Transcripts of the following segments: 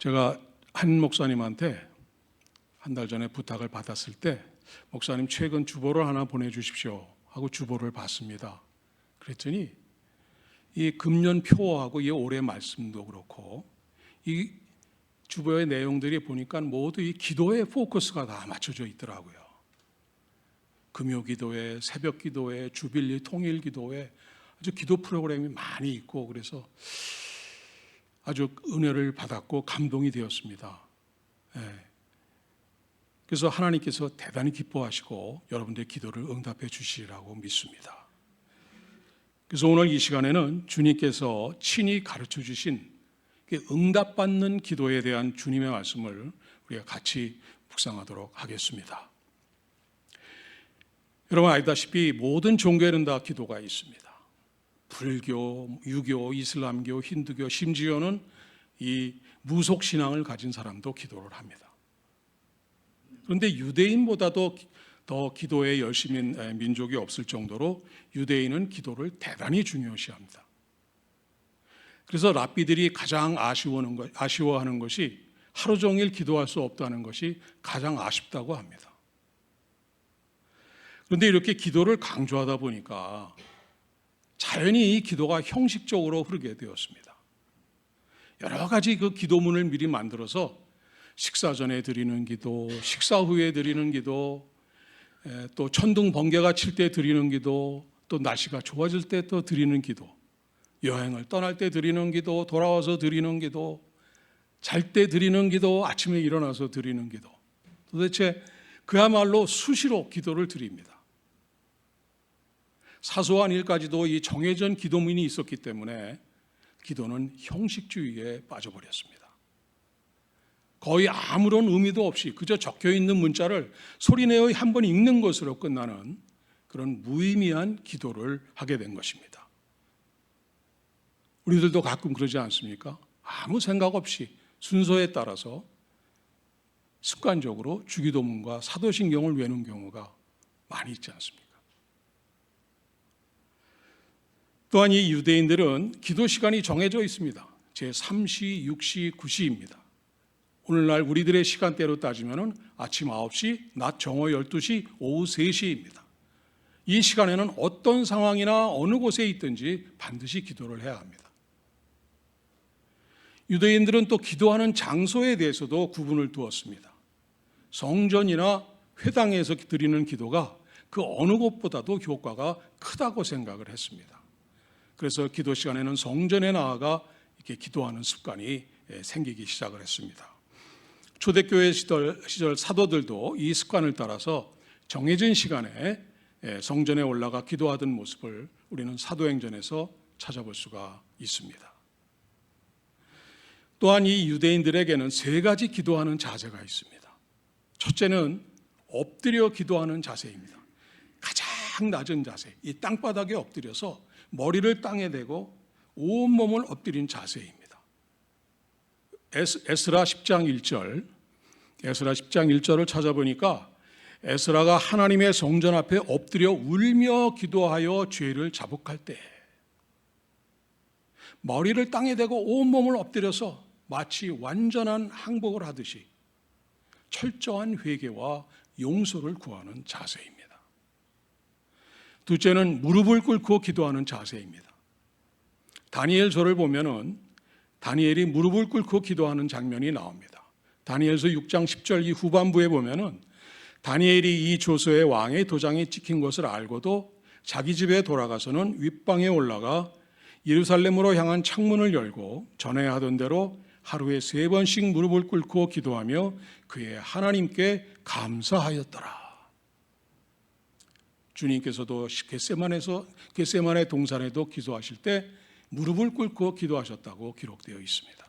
제가 한 목사님한테 한 달 전에 부탁을 받았을 때 목사님 최근 주보를 하나 보내주십시오 하고 주보를 받습니다. 그랬더니 이 금년 표하고 이 올해 말씀도 그렇고 이 주보의 내용들이 보니까 모두 이 기도의 포커스가 다 맞춰져 있더라고요. 금요 기도회, 새벽 기도회, 주빌리 통일 기도회 아주 기도 프로그램이 많이 있고 그래서 아주 은혜를 받았고 감동이 되었습니다. 그래서 하나님께서 대단히 기뻐하시고 여러분들의 기도를 응답해 주시리라고 믿습니다. 그래서 오늘 이 시간에는 주님께서 친히 가르쳐 주신 응답받는 기도에 대한 주님의 말씀을 우리가 같이 묵상하도록 하겠습니다. 여러분 알다시피 모든 종교에는 다 기도가 있습니다. 불교, 유교, 이슬람교, 힌두교, 심지어는 이 무속신앙을 가진 사람도 기도를 합니다. 그런데 유대인보다도 더 기도에 열심인 민족이 없을 정도로 유대인은 기도를 대단히 중요시합니다. 그래서 랍비들이 가장 아쉬워하는 것이 하루 종일 기도할 수 없다는 것이 가장 아쉽다고 합니다. 그런데 이렇게 기도를 강조하다 보니까 자연히 이 기도가 형식적으로 흐르게 되었습니다. 여러 가지 그 기도문을 미리 만들어서 식사 전에 드리는 기도, 식사 후에 드리는 기도, 또 천둥 번개가 칠 때 드리는 기도, 또 날씨가 좋아질 때 또 드리는 기도, 여행을 떠날 때 드리는 기도, 돌아와서 드리는 기도, 잘 때 드리는 기도, 아침에 일어나서 드리는 기도, 도대체 그야말로 수시로 기도를 드립니다. 사소한 일까지도 이 정해진 기도문이 있었기 때문에 기도는 형식주의에 빠져버렸습니다. 거의 아무런 의미도 없이 그저 적혀있는 문자를 소리내어 한번 읽는 것으로 끝나는 그런 무의미한 기도를 하게 된 것입니다. 우리들도 가끔 그러지 않습니까? 아무 생각 없이 순서에 따라서 습관적으로 주기도문과 사도신경을 외우는 경우가 많이 있지 않습니까? 또한 이 유대인들은 기도 시간이 정해져 있습니다. 제3시, 6시, 9시입니다. 오늘날 우리들의 시간대로 따지면 아침 9시, 낮 정오 12시, 오후 3시입니다. 이 시간에는 어떤 상황이나 어느 곳에 있든지 반드시 기도를 해야 합니다. 유대인들은 또 기도하는 장소에 대해서도 구분을 두었습니다. 성전이나 회당에서 드리는 기도가 그 어느 곳보다도 효과가 크다고 생각을 했습니다. 그래서 기도 시간에는 성전에 나아가 이렇게 기도하는 습관이 생기기 시작을 했습니다. 초대교회 시절 사도들도 이 습관을 따라서 정해진 시간에 성전에 올라가 기도하던 모습을 우리는 사도행전에서 찾아볼 수가 있습니다. 또한 이 유대인들에게는 세 가지 기도하는 자세가 있습니다. 첫째는 엎드려 기도하는 자세입니다. 가장 낮은 자세, 이 땅바닥에 엎드려서 머리를 땅에 대고 온몸을 엎드린 자세입니다. 에스라 10장 1절을 찾아보니까 에스라가 하나님의 성전 앞에 엎드려 울며 기도하여 죄를 자복할 때 머리를 땅에 대고 온몸을 엎드려서 마치 완전한 항복을 하듯이 철저한 회개와 용서를 구하는 자세입니다. 둘째는 무릎을 꿇고 기도하는 자세입니다. 다니엘서를 보면은 다니엘이 무릎을 꿇고 기도하는 장면이 나옵니다. 다니엘서 6장 10절 이 후반부에 보면은 다니엘이 이 조서에 왕의 도장이 찍힌 것을 알고도 자기 집에 돌아가서는 윗방에 올라가 예루살렘으로 향한 창문을 열고 전에 하던 대로 하루에 3번씩 무릎을 꿇고 기도하며 그의 하나님께 감사하였더라. 주님께서도 겟세마네 동산에도 기도하실 때 무릎을 꿇고 기도하셨다고 기록되어 있습니다.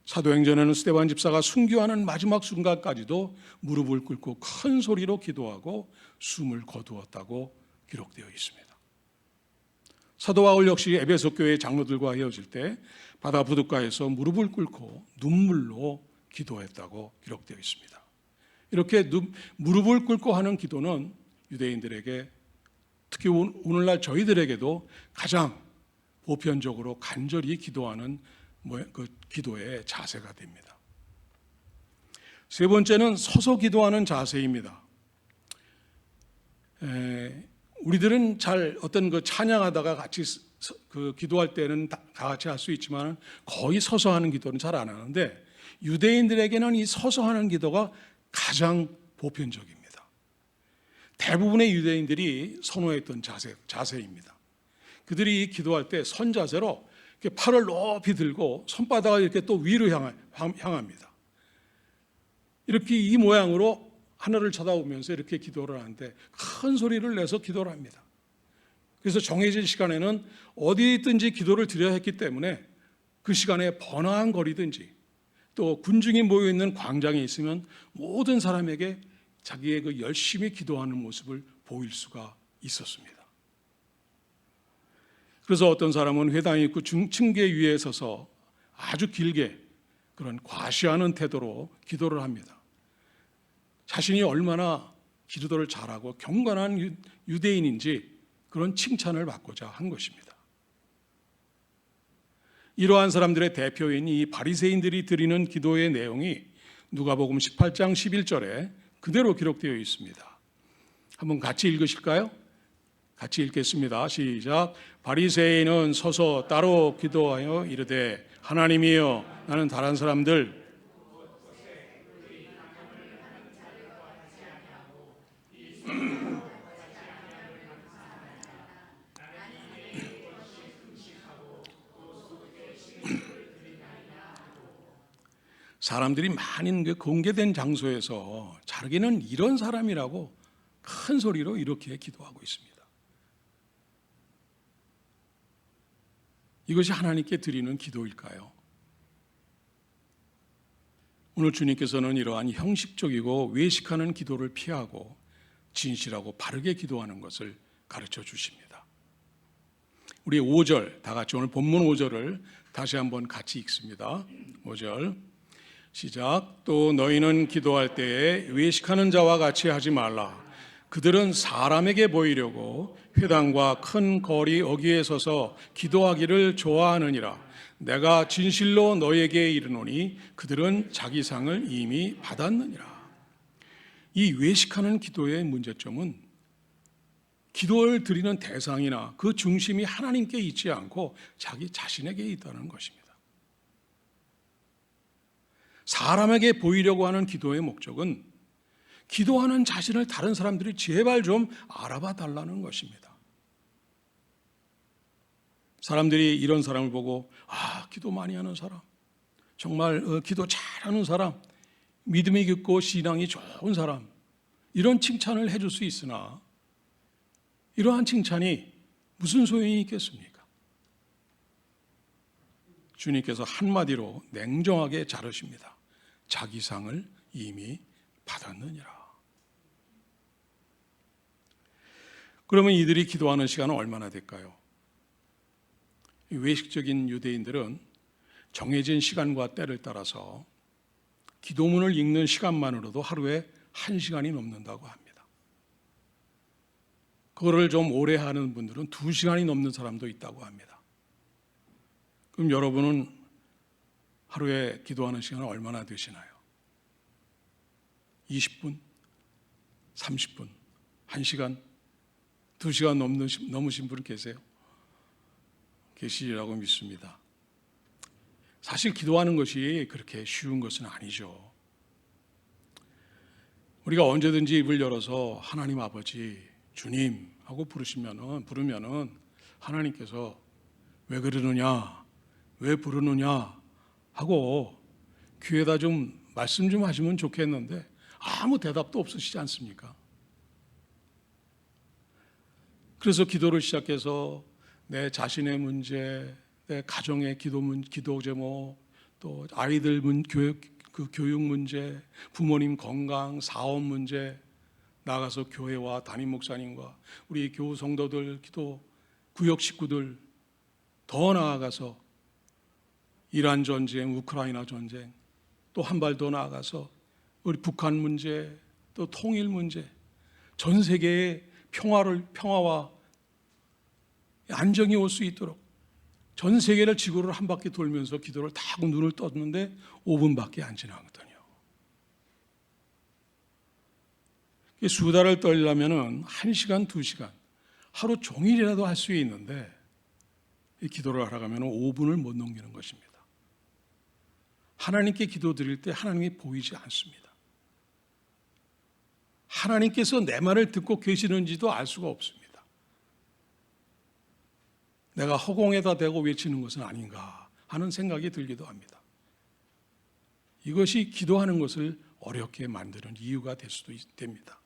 사도행전에는 스데반 집사가 순교하는 마지막 순간까지도 무릎을 꿇고 큰 소리로 기도하고 숨을 거두었다고 기록되어 있습니다. 사도 바울 역시 에베소 교회 장로들과 헤어질 때 바다 부둣가에서 무릎을 꿇고 눈물로 기도했다고 기록되어 있습니다. 이렇게 무릎을 꿇고 하는 기도는 유대인들에게, 특히 오늘날 저희들에게도 가장 보편적으로 간절히 기도하는 그 기도의 자세가 됩니다. 세 번째는 서서 기도하는 자세입니다. 우리들은 잘 어떤 그 찬양하다가 같이 그 기도할 때는 다 같이 할 수 있지만 거의 서서 하는 기도는 잘 안 하는데, 유대인들에게는 이 서서 하는 기도가 가장 보편적입니다. 대부분의 유대인들이 선호했던 자세입니다. 그들이 기도할 때 선자세로 이렇게 팔을 높이 들고 손바닥을 이렇게 또 위로 향합니다. 이렇게 이 모양으로 하늘을 쳐다보면서 이렇게 기도를 하는데 큰 소리를 내서 기도를 합니다. 그래서 정해진 시간에는 어디에 있든지 기도를 드려야 했기 때문에 그 시간에 번화한 거리든지 또 군중이 모여있는 광장에 있으면 모든 사람에게 자기의 그 열심히 기도하는 모습을 보일 수가 있었습니다. 그래서 어떤 사람은 회당 입구 층계 위에 서서 아주 길게 그런 과시하는 태도로 기도를 합니다. 자신이 얼마나 기도를 잘하고 경건한 유대인인지 그런 칭찬을 받고자 한 것입니다. 이러한 사람들의 대표인 이 바리새인들이 드리는 기도의 내용이 누가복음 18장 11절에 그대로 기록되어 있습니다. 한번 같이 읽으실까요? 같이 읽겠습니다. 시작. 바리새인은 서서 따로 기도하여 이르되 하나님이여, 나는 다른 사람들 사람들이 많은 그 공개된 장소에서 자기는 이런 사람이라고 큰 소리로 이렇게 기도하고 있습니다. 이것이 하나님께 드리는 기도일까요? 오늘 주님께서는 이러한 형식적이고 외식하는 기도를 피하고 진실하고 바르게 기도하는 것을 가르쳐 주십니다. 우리 5절 다 같이 오늘 본문 5절을 다시 한번 같이 읽습니다. 5절 시작. 또 너희는 기도할 때에 외식하는 자와 같이 하지 말라. 그들은 사람에게 보이려고 회당과 큰 거리 어귀에 서서 기도하기를 좋아하느니라. 내가 진실로 너희에게 이르노니 그들은 자기 상을 이미 받았느니라. 이 외식하는 기도의 문제점은 기도를 드리는 대상이나 그 중심이 하나님께 있지 않고 자기 자신에게 있다는 것입니다. 사람에게 보이려고 하는 기도의 목적은 기도하는 자신을 다른 사람들이 제발 좀 알아봐 달라는 것입니다. 사람들이 이런 사람을 보고 기도 많이 하는 사람, 정말 기도 잘하는 사람, 믿음이 깊고 신앙이 좋은 사람, 이런 칭찬을 해줄 수 있으나 이러한 칭찬이 무슨 소용이 있겠습니까? 주님께서 한마디로 냉정하게 자르십니다. 자기 상을 이미 받았느니라. 그러면 이들이 기도하는 시간은 얼마나 될까요? 외식적인 유대인들은 정해진 시간과 때를 따라서 기도문을 읽는 시간만으로도 하루에 1시간이 넘는다고 합니다. 그거를 좀 오래 하는 분들은 2시간이 넘는 사람도 있다고 합니다. 그럼 여러분은 하루에 기도하는 시간은 얼마나 되시나요? 20분? 30분? 1시간? 2시간 넘으신 분 계세요? 계시리라고 믿습니다. 사실 기도하는 것이 그렇게 쉬운 것은 아니죠. 우리가 언제든지 입을 열어서 하나님 아버지, 주님 하고 부르면은 하나님께서 왜 그러느냐, 왜 부르느냐 하고 귀에다 좀 말씀 좀 하시면 좋겠는데 아무 대답도 없으시지 않습니까? 그래서 기도를 시작해서 내 자신의 문제, 내 가정의 기도 제목, 또 아이들 교육 문제, 부모님 건강, 사업 문제, 나가서 교회와 담임 목사님과 우리 교우 성도들 기도, 구역 식구들, 더 나아가서 이란 전쟁, 우크라이나 전쟁, 또 한 발 더 나아가서 우리 북한 문제, 또 통일 문제, 전 세계의 평화와 안정이 올 수 있도록 전 세계를 지구를 한 바퀴 돌면서 기도를 다 하고 눈을 떴는데 5분밖에 안 지나거든요. 수다를 떨려면 1시간, 2시간, 하루 종일이라도 할 수 있는데 이 기도를 하러 가면 5분을 못 넘기는 것입니다. 하나님께 기도 드릴 때 하나님이 보이지 않습니다. 하나님께서 내 말을 듣고 계시는지도 알 수가 없습니다. 내가 허공에다 대고 외치는 것은 아닌가 하는 생각이 들기도 합니다. 이것이 기도하는 것을 어렵게 만드는 이유가 될 수도 됩니다.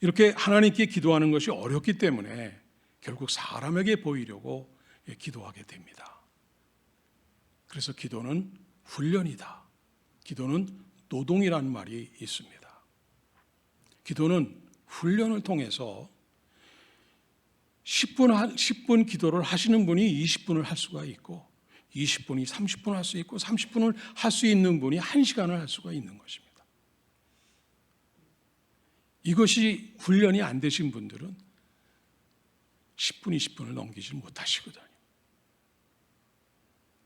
이렇게 하나님께 기도하는 것이 어렵기 때문에 결국 사람에게 보이려고 기도하게 됩니다. 그래서 기도는 훈련이다. 기도는 노동이라는 말이 있습니다. 기도는 훈련을 통해서 10분 기도를 하시는 분이 20분을 할 수가 있고 20분이 30분을 할 수 있고 30분을 할 수 있는 분이 1시간을 할 수가 있는 것입니다. 이것이 훈련이 안 되신 분들은 10분, 20분을 넘기지 못하시거든요.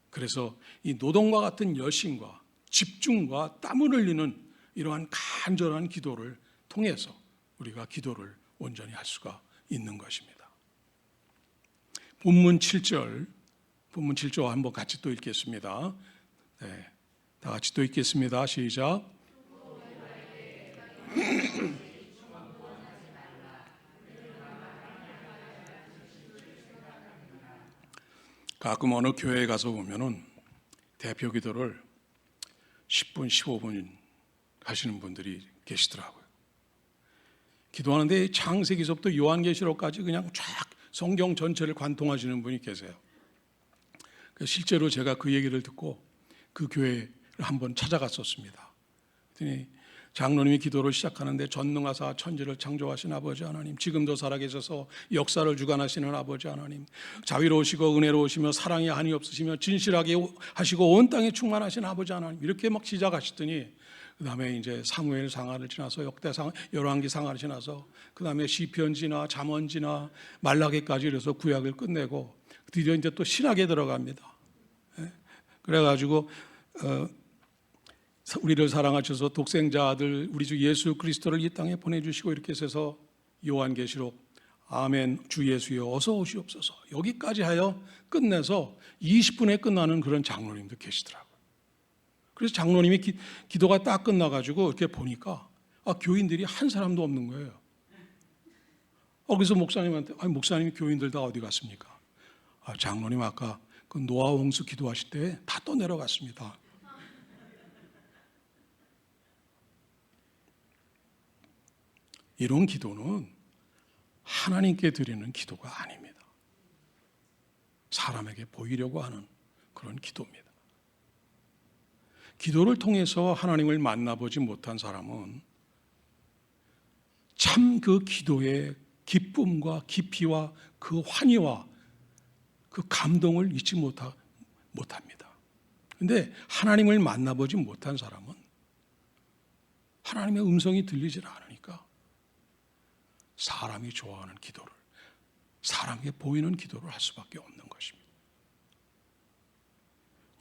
그래서 이 노동과 같은 열심과 집중과 땀을 흘리는 이러한 간절한 기도를 통해서 우리가 기도를 온전히 할 수가 있는 것입니다. 본문 7절 한번 같이 또 읽겠습니다. 네, 다 같이 또 읽겠습니다. 시작. 가끔 어느 교회에 가서 보면은 대표 기도를 10분, 15분 하시는 분들이 계시더라고요. 기도하는데 창세기서부터 요한계시록까지 그냥 쫙 성경 전체를 관통하시는 분이 계세요. 실제로 제가 그 얘기를 듣고 그 교회를 한번 찾아갔었습니다. 그랬더니 장로님이 기도를 시작하는데 전능하사 천지를 창조하신 아버지 하나님, 지금도 살아계셔서 역사를 주관하시는 아버지 하나님, 자비로우시고 은혜로우시며 사랑이 한이 없으시며 진실하게 하시고 온 땅에 충만하신 아버지 하나님, 이렇게 막 시작하시더니 그 다음에 이제 사무엘 상하를 지나서 역대상, 열왕기 상하를 지나서 그 다음에 시편지나 잠언지나 말라기까지 이래서 구약을 끝내고 드디어 이제 또 신학에 들어갑니다. 그래가지고 우리를 사랑하셔서 독생자 아들 우리 주 예수 그리스도를 이 땅에 보내주시고 이렇게 해서 요한계시록 아멘 주 예수여 어서 오시옵소서 여기까지 하여 끝내서 20분에 끝나는 그런 장로님도 계시더라고요. 그래서 장로님이 기도가 딱 끝나가지고 이렇게 보니까 교인들이 한 사람도 없는 거예요. 그래서 목사님한테 목사님이 교인들 다 어디 갔습니까? 장로님 아까 그 노아 홍수 기도하실 때 다 또 내려갔습니다. 이런 기도는 하나님께 드리는 기도가 아닙니다. 사람에게 보이려고 하는 그런 기도입니다. 기도를 통해서 하나님을 만나보지 못한 사람은 참 그 기도의 기쁨과 깊이와 그 환희와 그 감동을 잊지 못합니다. 그런데 하나님을 만나보지 못한 사람은 하나님의 음성이 들리질 않으니까 사람이 좋아하는 기도를, 사람에게 보이는 기도를 할 수밖에 없는 것입니다.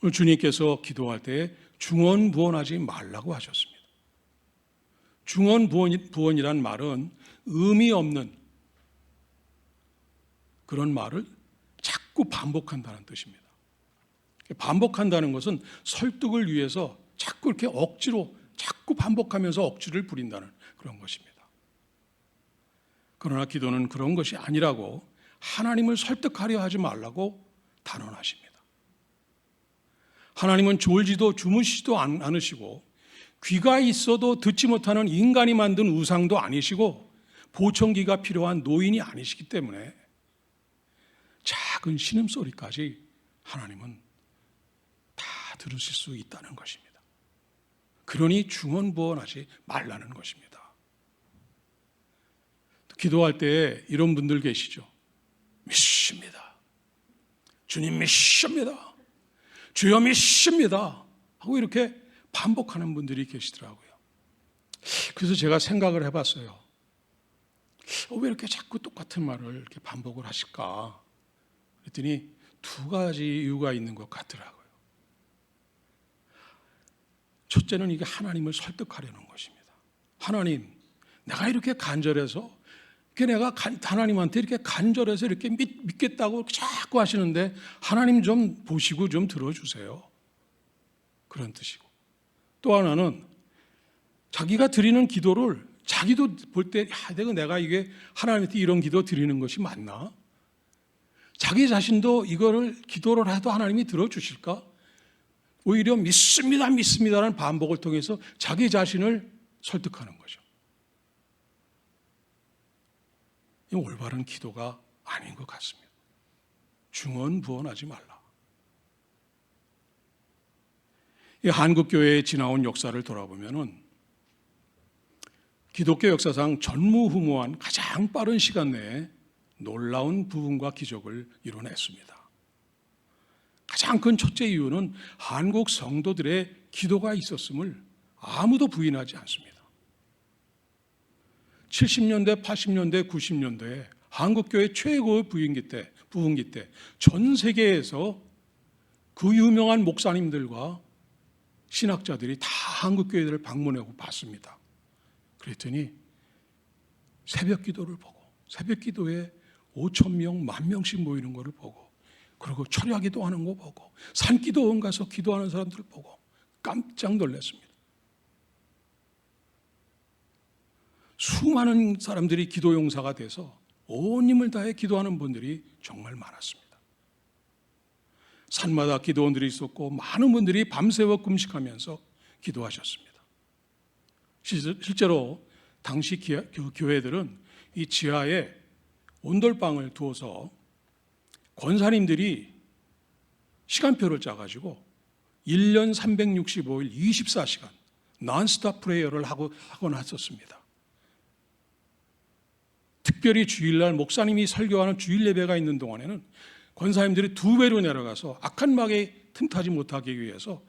오늘 주님께서 기도할 때 중언부언하지 말라고 하셨습니다. 중언부언이란 말은 의미 없는 그런 말을 자꾸 반복한다는 뜻입니다. 반복한다는 것은 설득을 위해서 자꾸 이렇게 억지로 자꾸 반복하면서 억지를 부린다는 그런 것입니다. 그러나 기도는 그런 것이 아니라고 하나님을 설득하려 하지 말라고 단언하십니다. 하나님은 졸지도 주무시지도 않으시고 귀가 있어도 듣지 못하는 인간이 만든 우상도 아니시고 보청기가 필요한 노인이 아니시기 때문에 작은 신음소리까지 하나님은 다 들으실 수 있다는 것입니다. 그러니 중언부언하지 말라는 것입니다. 기도할 때 이런 분들 계시죠. 믿습니다. 주님 믿습니다. 주여 믿습니다. 하고 이렇게 반복하는 분들이 계시더라고요. 그래서 제가 생각을 해봤어요. 왜 이렇게 자꾸 똑같은 말을 이렇게 반복을 하실까? 그랬더니 두 가지 이유가 있는 것 같더라고요. 첫째는 이게 하나님을 설득하려는 것입니다. 하나님, 내가 이렇게 간절해서, 내가 하나님한테 이렇게 간절해서 이렇게 믿겠다고 자꾸 하시는데 하나님 좀 보시고 좀 들어주세요. 그런 뜻이고, 또 하나는 자기가 드리는 기도를 자기도 볼 때 내가 이게 하나님한테 이런 기도 드리는 것이 맞나? 자기 자신도 이거를 기도를 해도 하나님이 들어주실까? 오히려 믿습니다라는 반복을 통해서 자기 자신을 설득하는 거죠. 이 올바른 기도가 아닌 것 같습니다. 중언부언하지 말라. 이 한국교회에 지나온 역사를 돌아보면은 기독교 역사상 전무후무한 가장 빠른 시간 내에 놀라운 부흥과 기적을 이뤄냈습니다. 가장 큰 첫째 이유는 한국 성도들의 기도가 있었음을 아무도 부인하지 않습니다. 70년대, 80년대, 90년대에 한국교회 최고의 부흥기 때 전 세계에서 그 유명한 목사님들과 신학자들이 다 한국교회를 방문하고 봤습니다. 그랬더니 새벽 기도를 보고, 새벽 기도에 5,000명, 10,000명씩 모이는 것을 보고, 그리고 철야기도 하는 거 보고, 산기도원 가서 기도하는 사람들 보고 깜짝 놀랐습니다. 수많은 사람들이 기도 용사가 돼서 온 힘을 다해 기도하는 분들이 정말 많았습니다. 산마다 기도원들이 있었고 많은 분들이 밤새워 금식하면서 기도하셨습니다. 실제로 당시 교회들은 이 지하에 온돌방을 두어서 권사님들이 시간표를 짜가지고 1년 365일 24시간 non-stop 프레이어를 하곤 했었습니다. 특별히 주일날 목사님이 설교하는 주일 예배가 있는 동안에는 권사님들이 2배로 내려가서 악한 마귀에 틈타지 못하기 위해서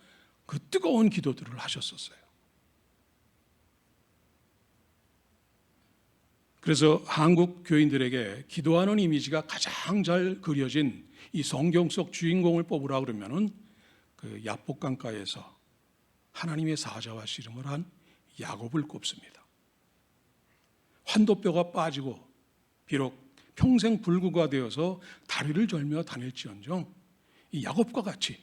그 뜨거운 기도들을 하셨었어요. 그래서 한국 교인들에게 기도하는 이미지가 가장 잘 그려진 이 성경 속 주인공을 뽑으라 그러면은 그 야복 강가에서 하나님의 사자와 씨름을 한 야곱을 꼽습니다. 환도뼈가 빠지고 비록 평생 불구가 되어서 다리를 절며 다닐지언정 이 야곱과 같이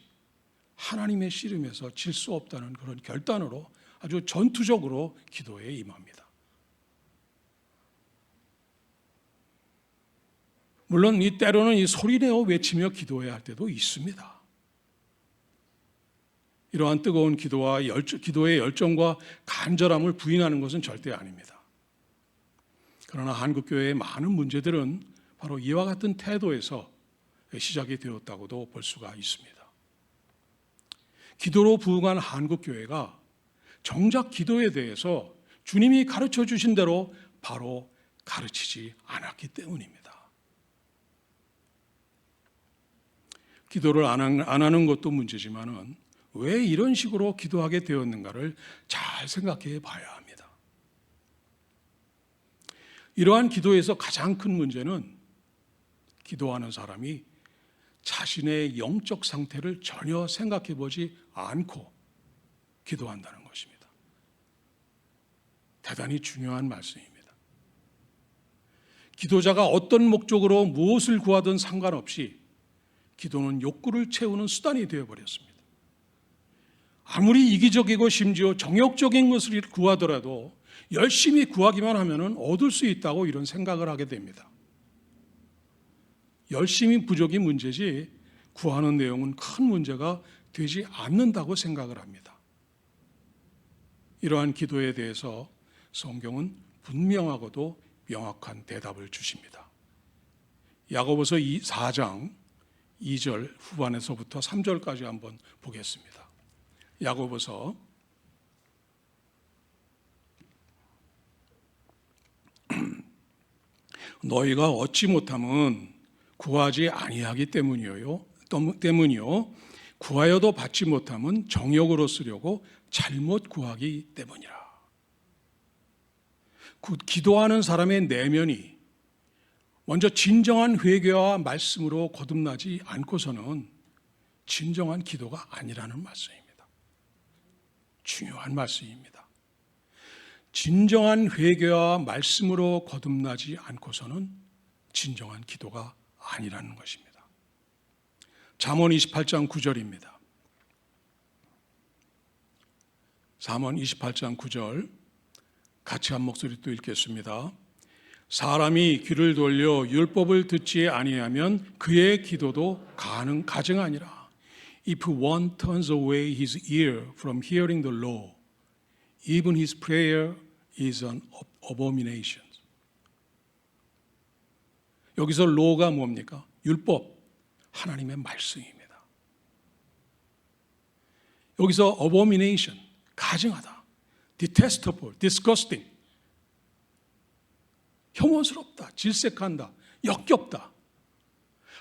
하나님의 씨름에서 질 수 없다는 그런 결단으로 아주 전투적으로 기도에 임합니다. 물론 이 때로는 이 소리내어 외치며 기도해야 할 때도 있습니다. 이러한 뜨거운 기도와 기도의 열정과 간절함을 부인하는 것은 절대 아닙니다. 그러나 한국교회의 많은 문제들은 바로 이와 같은 태도에서 시작이 되었다고도 볼 수가 있습니다. 기도로 부흥한 한국교회가 정작 기도에 대해서 주님이 가르쳐 주신 대로 바로 가르치지 않았기 때문입니다. 기도를 안 하는 것도 문제지만은 왜 이런 식으로 기도하게 되었는가를 잘 생각해 봐야 합니다. 이러한 기도에서 가장 큰 문제는 기도하는 사람이 자신의 영적 상태를 전혀 생각해 보지 않고 기도한다는 것입니다. 대단히 중요한 말씀입니다. 기도자가 어떤 목적으로 무엇을 구하든 상관없이 기도는 욕구를 채우는 수단이 되어버렸습니다. 아무리 이기적이고 심지어 정욕적인 것을 구하더라도 열심히 구하기만 하면 얻을 수 있다고 이런 생각을 하게 됩니다. 열심히 부족이 문제지 구하는 내용은 큰 문제가 되지 않는다고 생각을 합니다. 이러한 기도에 대해서 성경은 분명하고도 명확한 대답을 주십니다. 야고보서 4장 2절 후반에서부터 3절까지 한번 보겠습니다. 야고보서 너희가 얻지 못함은 구하지 아니하기 때문이요 구하여도 받지 못함은 정욕으로 쓰려고 잘못 구하기 때문이라. 기도하는 사람의 내면이 먼저 진정한 회개와 말씀으로 거듭나지 않고서는 진정한 기도가 아니라는 말씀입니다. 중요한 말씀입니다. 진정한 회개와 말씀으로 거듭나지 않고서는 진정한 기도가 아니라는 것입니다. 잠언 28장 9절입니다. 잠언 28장 9절 같이 한 목소리 또 읽겠습니다. 사람이 귀를 돌려 율법을 듣지 아니하면 그의 기도도 가증하니라. If one turns away his ear from hearing the law, even his prayer is an abomination. 여기서 law가 뭡니까? 율법, 하나님의 말씀입니다. 여기서 abomination, 가증하다, detestable, disgusting, 혐오스럽다, 질색한다, 역겹다.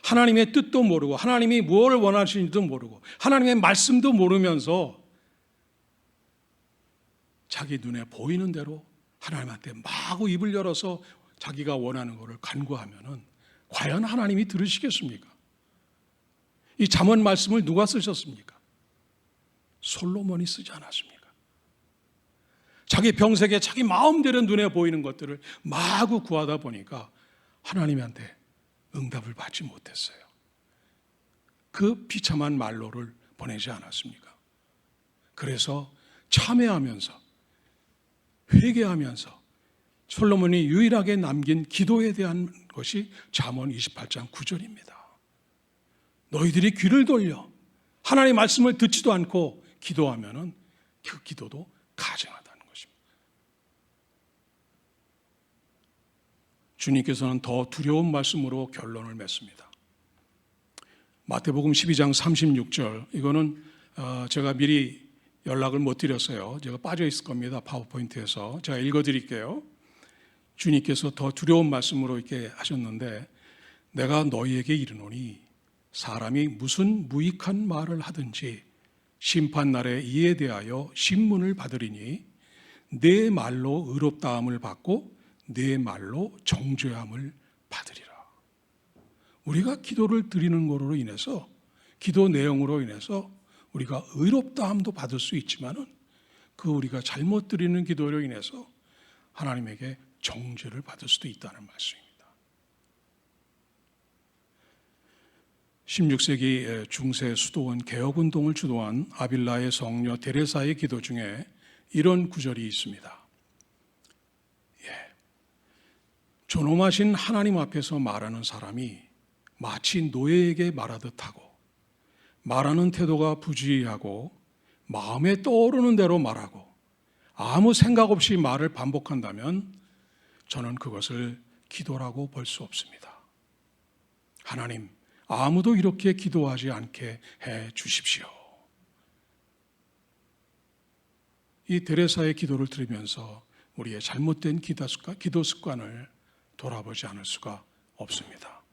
하나님의 뜻도 모르고 하나님이 무엇을 원하시는지도 모르고 하나님의 말씀도 모르면서 자기 눈에 보이는 대로 하나님한테 마구 입을 열어서 자기가 원하는 것을 간구하면은 과연 하나님이 들으시겠습니까? 이 잠언 말씀을 누가 쓰셨습니까? 솔로몬이 쓰지 않았습니까? 자기 병색에 자기 마음대로 눈에 보이는 것들을 마구 구하다 보니까 하나님한테 응답을 받지 못했어요. 그 비참한 말로를 보내지 않았습니까? 그래서 참회하면서 회개하면서 솔로몬이 유일하게 남긴 기도에 대한 것이 잠언 28장 9절입니다. 너희들이 귀를 돌려 하나님의 말씀을 듣지도 않고 기도하면은 그 기도도 가증하다는 것입니다. 주님께서는 더 두려운 말씀으로 결론을 맺습니다. 마태복음 12장 36절, 이거는 제가 미리 연락을 못 드렸어요. 제가 빠져 있을 겁니다. 파워포인트에서. 제가 읽어드릴게요. 주님께서 더 두려운 말씀으로 이렇게 하셨는데, 내가 너희에게 이르노니 사람이 무슨 무익한 말을 하든지 심판날에 이에 대하여 신문을 받으리니 내 말로 의롭다함을 받고 내 말로 정죄함을 받으리라. 우리가 기도를 드리는 것으로 인해서, 기도 내용으로 인해서 우리가 의롭다함도 받을 수 있지만은 그 우리가 잘못 드리는 기도로 인해서 하나님에게 정죄를 받을 수도 있다는 말씀입니다. 16세기 중세 수도원 개혁운동을 주도한 아빌라의 성녀 데레사의 기도 중에 이런 구절이 있습니다. 존엄하신 하나님 앞에서 말하는 사람이 마치 노예에게 말하듯 하고 말하는 태도가 부주의하고 마음에 떠오르는 대로 말하고 아무 생각 없이 말을 반복한다면 저는 그것을 기도라고 볼 수 없습니다. 하나님, 아무도 이렇게 기도하지 않게 해 주십시오. 이 데레사의 기도를 들으면서 우리의 잘못된 기도 습관을 돌아보지 않을 수가 없습니다.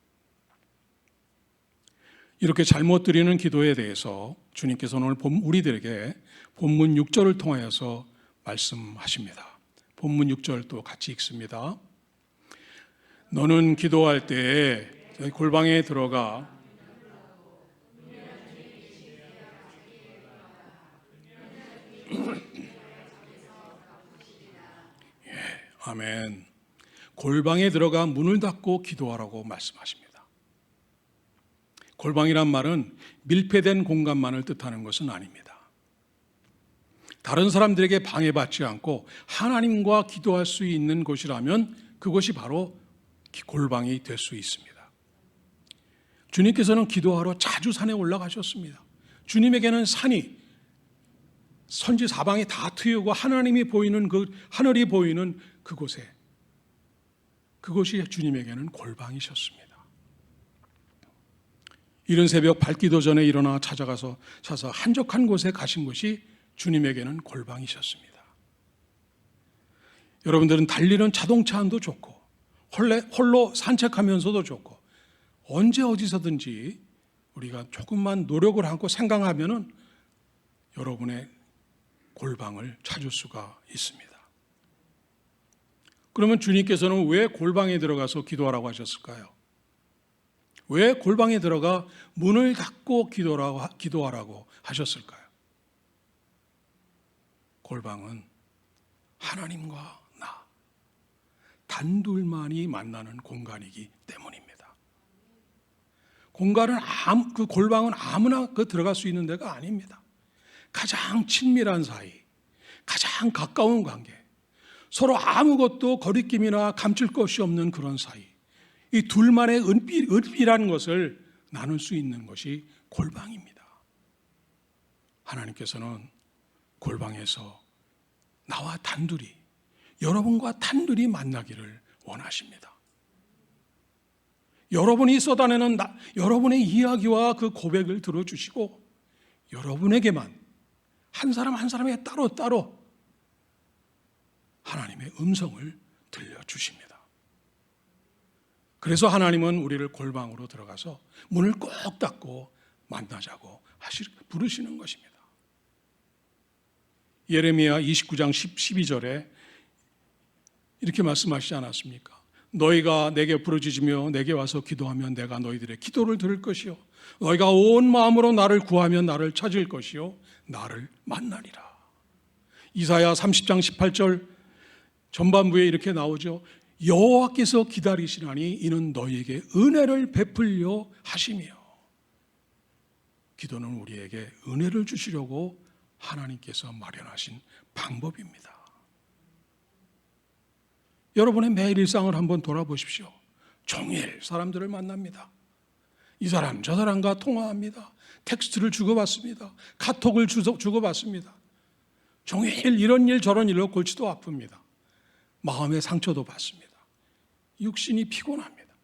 이렇게 잘못 드리는 기도에 대해서 주님께서 오늘 우리들에게 본문 6절을 통하여서 말씀하십니다. 본문 6절 또 같이 읽습니다. 너는 기도할 때에 골방에 들어가 아멘. 골방에 들어가 문을 닫고 기도하라고 말씀하십니다. 골방이란 말은 밀폐된 공간만을 뜻하는 것은 아닙니다. 다른 사람들에게 방해받지 않고 하나님과 기도할 수 있는 곳이라면 그것이 바로 골방이 될 수 있습니다. 주님께서는 기도하러 자주 산에 올라가셨습니다. 주님에게는 산이 선지 사방이 다 트이고 하나님이 보이는 그 하늘이 보이는 그곳에, 그것이 주님에게는 골방이셨습니다. 이른 새벽 밝기도 전에 일어나 찾아서 한적한 곳에 가신 것이 주님에게는 골방이셨습니다. 여러분들은 달리는 자동차 안도 좋고 홀로 산책하면서도 좋고 언제 어디서든지 우리가 조금만 노력을 하고 생각하면은 여러분의 골방을 찾을 수가 있습니다. 그러면 주님께서는 왜 골방에 들어가서 기도하라고 하셨을까요? 왜 골방에 들어가 문을 닫고 기도하라고 하셨을까요? 골방은 하나님과 나 단둘만이 만나는 공간이기 때문입니다. 그 골방은 아무나 들어갈 수 있는 데가 아닙니다. 가장 친밀한 사이, 가장 가까운 관계, 서로 아무것도 거리낌이나 감출 것이 없는 그런 사이, 이 둘만의 은밀한 것을 나눌 수 있는 것이 골방입니다. 하나님께서는 골방에서 나와 단둘이, 여러분과 단둘이 만나기를 원하십니다. 여러분이 쏟아내는 여러분의 이야기와 그 고백을 들어주시고 여러분에게만 한 사람 한 사람에 따로 하나님의 음성을 들려주십니다. 그래서 하나님은 우리를 골방으로 들어가서 문을 꼭 닫고 만나자고 부르시는 것입니다. 예레미야 29장 12절에 이렇게 말씀하시지 않았습니까? 너희가 내게 부르짖으며 내게 와서 기도하면 내가 너희들의 기도를 들을 것이요 너희가 온 마음으로 나를 구하면 나를 찾을 것이요 나를 만나리라. 이사야 30장 18절 전반부에 이렇게 나오죠. 여호와께서 기다리시나니 이는 너희에게 은혜를 베풀려 하시며. 기도는 우리에게 은혜를 주시려고 하나님께서 마련하신 방법입니다. 여러분의 매일 일상을 한번 돌아보십시오. 종일 사람들을 만납니다. 이 사람 저 사람과 통화합니다. 텍스트를 주고받습니다. 카톡을 주고받습니다. 종일 이런 일 저런 일로 골치도 아픕니다. 마음의 상처도 받습니다. 육신이 피곤합니다.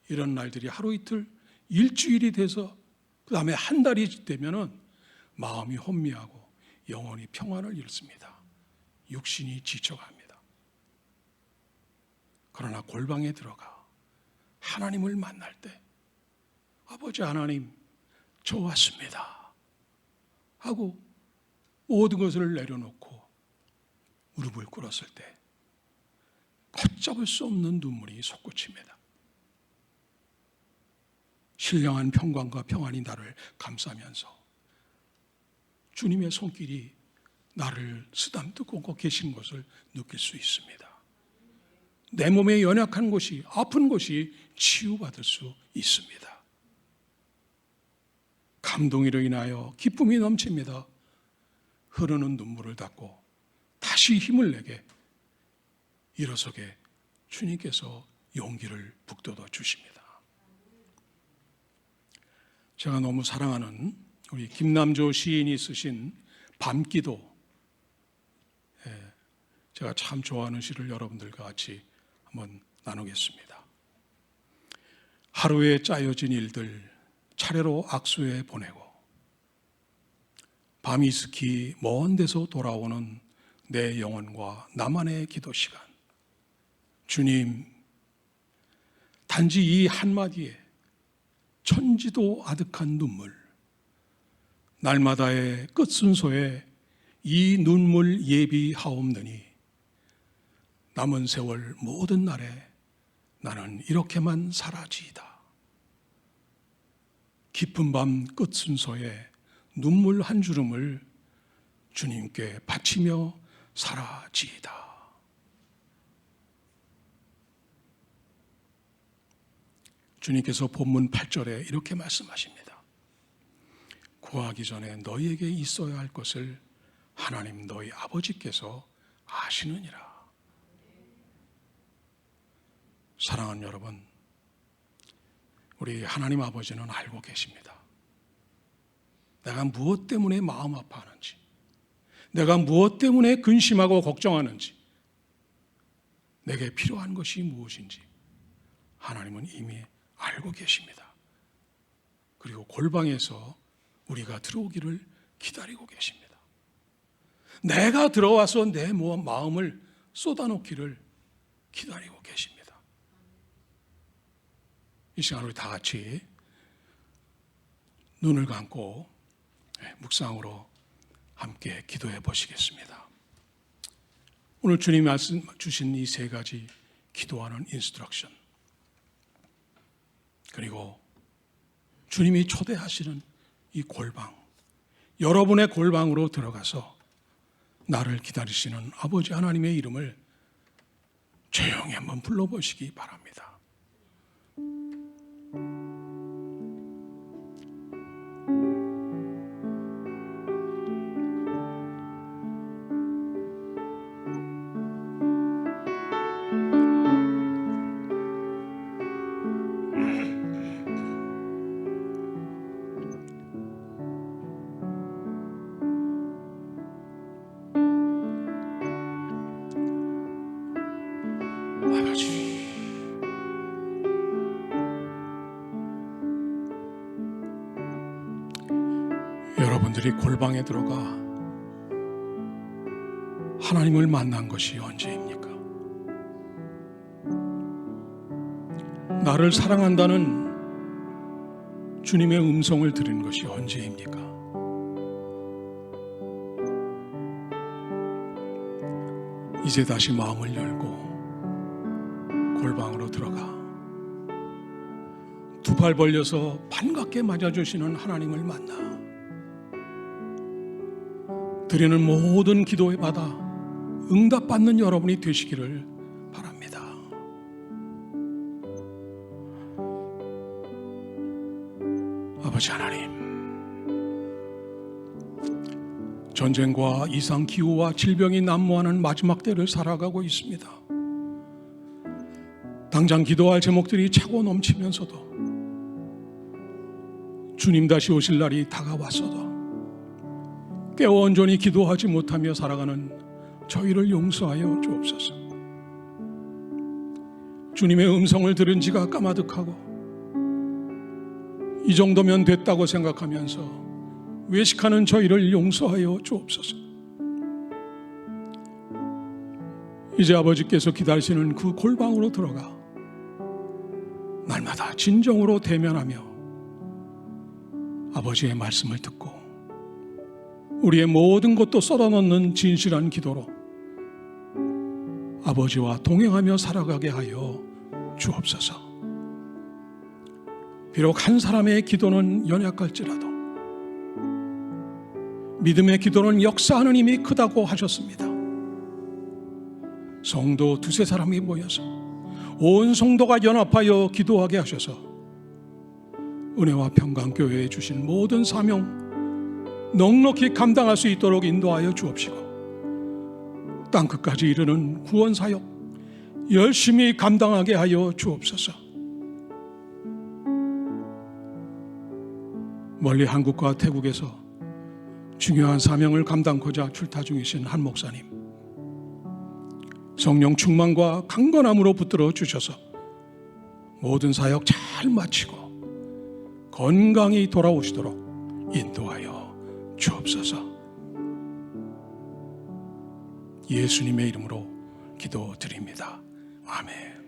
이런 날들이 하루 이틀 일주일이 돼서 그 다음에 한 달이 되면은 마음이 혼미하고 영혼이 평안을 잃습니다. 육신이 지쳐갑니다. 그러나 골방에 들어가 하나님을 만날 때 아버지 하나님 저 왔습니다 하고 모든 것을 내려놓고 무릎을 꿇었을 때 걷잡을 수 없는 눈물이 솟구칩니다. 신령한 평강과 평안이 나를 감싸면서 주님의 손길이 나를 쓰담고 계신 것을 느낄 수 있습니다. 내 몸에 연약한 곳이, 아픈 곳이 치유받을 수 있습니다. 감동으로 인하여 기쁨이 넘칩니다. 흐르는 눈물을 닦고 다시 힘을 내게 일어서게 주님께서 용기를 북돋워 주십니다. 제가 너무 사랑하는 우리 김남조 시인이 쓰신 밤기도, 제가 참 좋아하는 시를 여러분들과 같이 한번 나누겠습니다. 하루에 짜여진 일들 차례로 악수에 보내고 밤이 이스키 먼 데서 돌아오는 내 영혼과 나만의 기도 시간. 주님, 단지 이 한마디에 천지도 아득한 눈물, 날마다의 끝순서에 이 눈물 예비하옵느니 남은 세월 모든 날에 나는 이렇게만 살아지이다. 깊은 밤 끝순서에 눈물 한 주름을 주님께 바치며 살아지이다. 주님께서 본문 8절에 이렇게 말씀하십니다. 구하기 전에 너희에게 있어야 할 것을 하나님 너희 아버지께서 아시느니라. 사랑하는 여러분, 우리 하나님 아버지는 알고 계십니다. 내가 무엇 때문에 마음 아파하는지, 내가 무엇 때문에 근심하고 걱정하는지, 내게 필요한 것이 무엇인지 하나님은 이미 알고 계십니다. 그리고 골방에서 우리가 들어오기를 기다리고 계십니다. 내가 들어와서 내 마음을 쏟아놓기를 기다리고 계십니다. 이 시간 우리 다 같이 눈을 감고 묵상으로 함께 기도해 보시겠습니다. 오늘 주님이 말씀 주신 이 세 가지 기도하는 인스트럭션, 그리고 주님이 초대하시는 이 골방, 여러분의 골방으로 들어가서 나를 기다리시는 아버지 하나님의 이름을 조용히 한번 불러보시기 바랍니다. 아버지, 여러분들이 골방에 들어가 하나님을 만난 것이 언제입니까? 나를 사랑한다는 주님의 음성을 들은 것이 언제입니까? 이제 다시 마음을 열고 골방으로 들어가 두 팔 벌려서 반갑게 맞아주시는 하나님을 만나 드리는 모든 기도에 받아 응답받는 여러분이 되시기를 바랍니다. 아버지 하나님, 전쟁과 이상기후와 질병이 난무하는 마지막 때를 살아가고 있습니다. 당장 기도할 제목들이 차고 넘치면서도, 주님 다시 오실 날이 다가왔어도 깨어 온전히 기도하지 못하며 살아가는 저희를 용서하여 주옵소서. 주님의 음성을 들은 지가 까마득하고 이 정도면 됐다고 생각하면서 외식하는 저희를 용서하여 주옵소서. 이제 아버지께서 기다리시는 그 골방으로 들어가 날마다 진정으로 대면하며 아버지의 말씀을 듣고 우리의 모든 것도 쏟아넣는 진실한 기도로 아버지와 동행하며 살아가게 하여 주옵소서. 비록 한 사람의 기도는 연약할지라도 믿음의 기도는 역사하는 힘이 크다고 하셨습니다. 성도 두세 사람이 모여서 온 성도가 연합하여 기도하게 하셔서 은혜와 평강교회에 주신 모든 사명 넉넉히 감당할 수 있도록 인도하여 주옵시고 땅끝까지 이르는 구원사역 열심히 감당하게 하여 주옵소서. 멀리 한국과 태국에서 중요한 사명을 감당코자 출타 중이신 한 목사님, 성령 충만과 강건함으로 붙들어 주셔서 모든 사역 잘 마치고 건강히 돌아오시도록 인도하여 주옵소서. 예수님의 이름으로 기도드립니다. 아멘.